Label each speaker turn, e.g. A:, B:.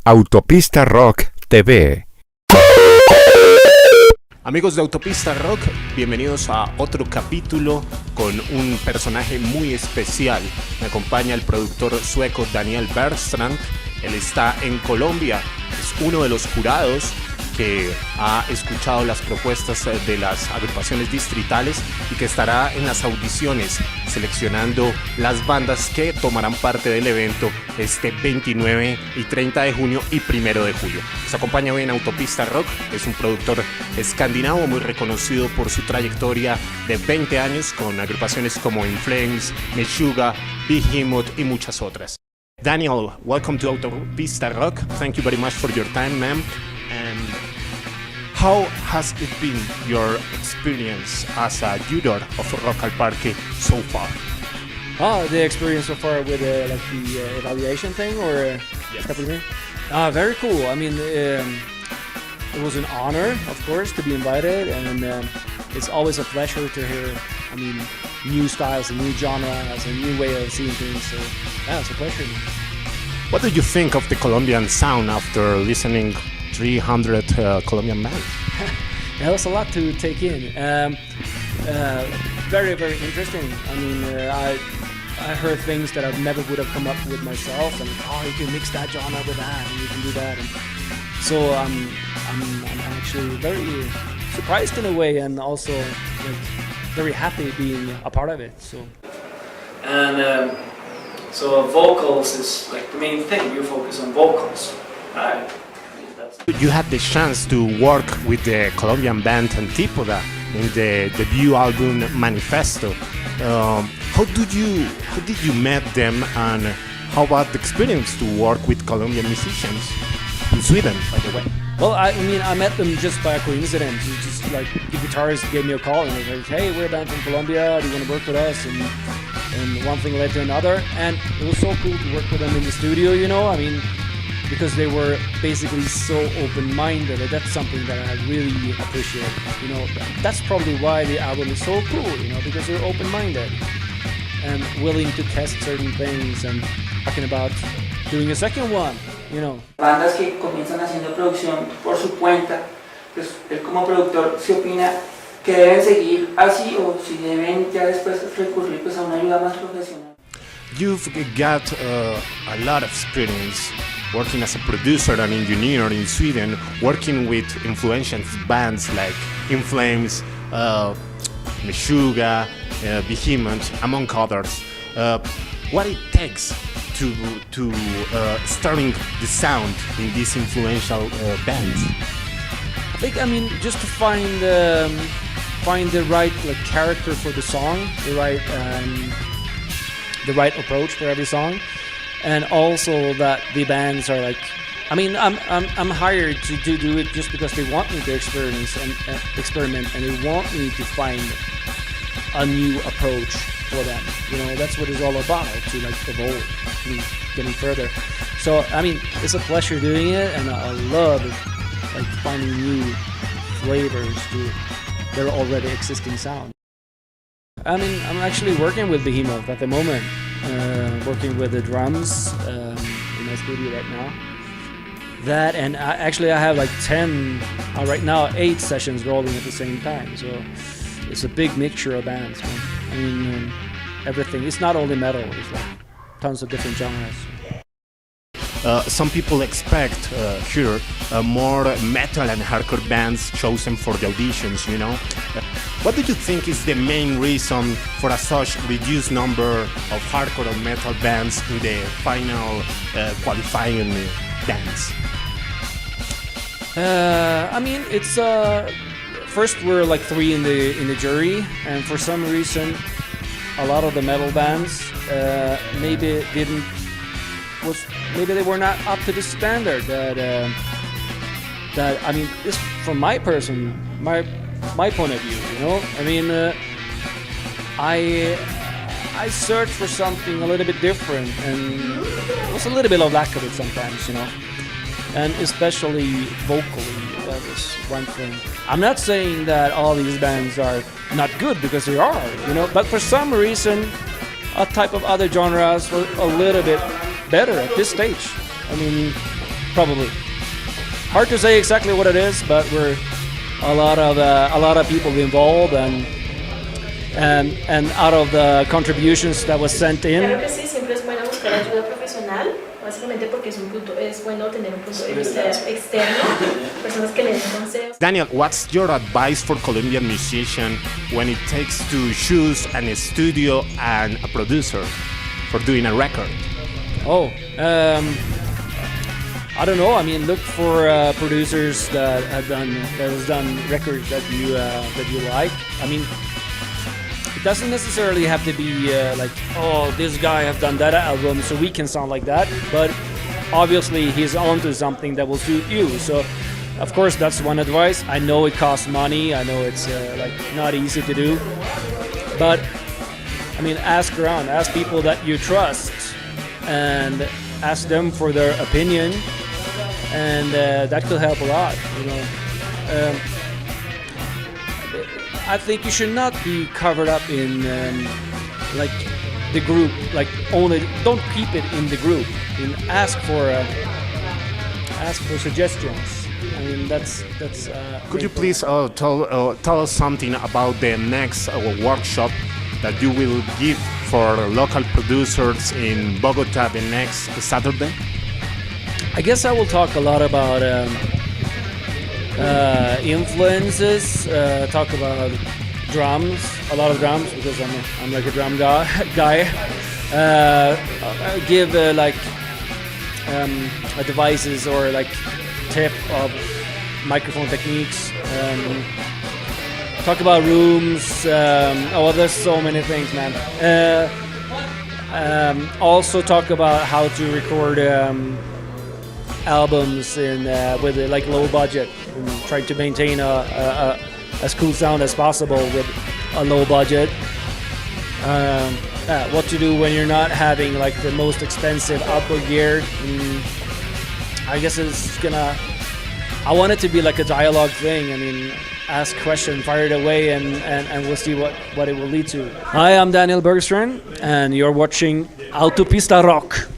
A: Autopista Rock TV.
B: Amigos de Autopista Rock, bienvenidos a otro capítulo con un personaje muy especial. Me acompaña el productor sueco Daniel Bergstrand. Él está en Colombia, es uno de los jurados que ha escuchado las propuestas de las agrupaciones distritales y que estará en las audiciones seleccionando las bandas que tomarán parte del evento este 29 y 30 de junio y 1 de julio. Nos acompaña hoy en Autopista Rock, es un productor escandinavo muy reconocido por su trayectoria de 20 años con agrupaciones como In Flames, Meshuggah, Behemoth y muchas otras. Daniel, welcome to Autopista Rock. Thank you very much for your time, ma'am. And how has it been your experience as a juror of Rock al Parque so far?
C: Oh, the experience so far with the evaluation thing, or
B: Yes.
C: stuff with me? Very cool. I mean, it was an honor, of course, to be invited, and it's always a pleasure to hear. I mean, new styles, and new genres, a new way of seeing things. So, yeah, it's a pleasure.
B: What do you think of the Colombian sound after listening 300 Colombian bands?
C: Yeah, that's a lot to take in. Very, very interesting. I mean, I heard things that I never would have come up with myself, and you can mix that genre with that, and you can do that. And so I'm actually very surprised in a way, and also very happy being a part of it. So vocals is like the main thing. You focus on vocals, right?
B: You had the chance to work with the Colombian band Entrevista in the debut album Manifesto. How did you met them, and how about the experience to work with Colombian musicians in Sweden, by the way?
C: Well, I mean, I met them just by a coincidence. It's just like the guitarist gave me a call and was like, "Hey, we're a band from Colombia. Do you want to work with us?" And one thing led to another, and it was so cool to work with them in the studio. You know, I mean, because they were basically so open-minded. And that's something that I really appreciate. You know, that's probably why the album is so cool. You know, because they're open-minded and willing to test certain things and talking about doing a second one. You know.
D: Bandas que comienzan haciendo producción por su cuenta, pues él como productor se opina que deben seguir así o si deben ya después recurrir pues a una ayuda más profesional.
B: You've got a lot of experience working as a producer and engineer in Sweden, working with influential bands like In Flames, Meshuggah, Behemoth, among others. What it takes to starting the sound in these influential bands?
C: I mean, just to find the right character for the song, the right approach for every song, and also that the bands are like. I mean, I'm hired to do it just because they want me to experiment, and they want me to find a new approach for them. You know, that's what it's all about, to evolve, getting further. So I mean, it's a pleasure doing it, and I love finding new flavors to their already existing sound. I mean, I'm actually working with Behemoth at the moment, working with the drums in my studio right now. That, and I have 10 right now, 8 sessions rolling at the same time. So it's a big mixture of bands, man. I mean, everything. It's not only metal. It's tons of different genres.
B: Some people expect here more metal and hardcore bands chosen for the auditions, you know. What do you think is the main reason for a such reduced number of hardcore or metal bands in the final qualifying bands?
C: I mean, it's first we're 3 in the jury, and for some reason, a lot of the metal bands maybe they were not up to the standard that I mean, this from my point of view, you know. I mean, I searched for something a little bit different, and it was a little bit of lack of it sometimes, you know. And especially vocally, that was one thing. I'm not saying that all these bands are not good, because they are, you know, but for some reason, a type of other genres were a little bit better at this stage. I mean, probably. Hard to say exactly what it is, but we're a lot of people involved, and out of the contributions that was sent in.
E: Claro que sí, siempre es bueno buscar ayuda profesional, básicamente porque es bueno tener un punto de vista externo, personas que le den consejos.
B: Daniel, what's your advice for Colombian musicians when it takes to choose a studio and a producer for doing a record?
C: I don't know. I mean, look for producers that has done records that you like. I mean, it doesn't necessarily have to be like, oh, this guy have done that album, so we can sound like that. But obviously, he's onto something that will suit you. So, of course, that's one advice. I know it costs money. I know it's like not easy to do. But I mean, ask around, ask people that you trust, and ask them for their opinion, and that could help a lot. You know. I think you should not be covered up in like the group. Like only don't keep it in the group. And ask for suggestions. I mean that's.
B: Could you please tell us something about the next workshop that you will give for local producers in Bogota the next Saturday?
C: I guess I will talk a lot about influences, talk about drums, a lot of drums, because I'm like a drum guy. Give like advices or like tip of microphone techniques. Talk about rooms. There's so many things, man. Also talk about how to record albums with like low budget, and try to maintain a as cool sound as possible with a low budget. What to do when you're not having like the most expensive outboard gear. I guess I want it to be like a dialogue thing. I mean, ask questions, fire it away, and we'll see what it will lead to. Hi, I'm Daniel Bergstrand, and you're watching Autopista Rock.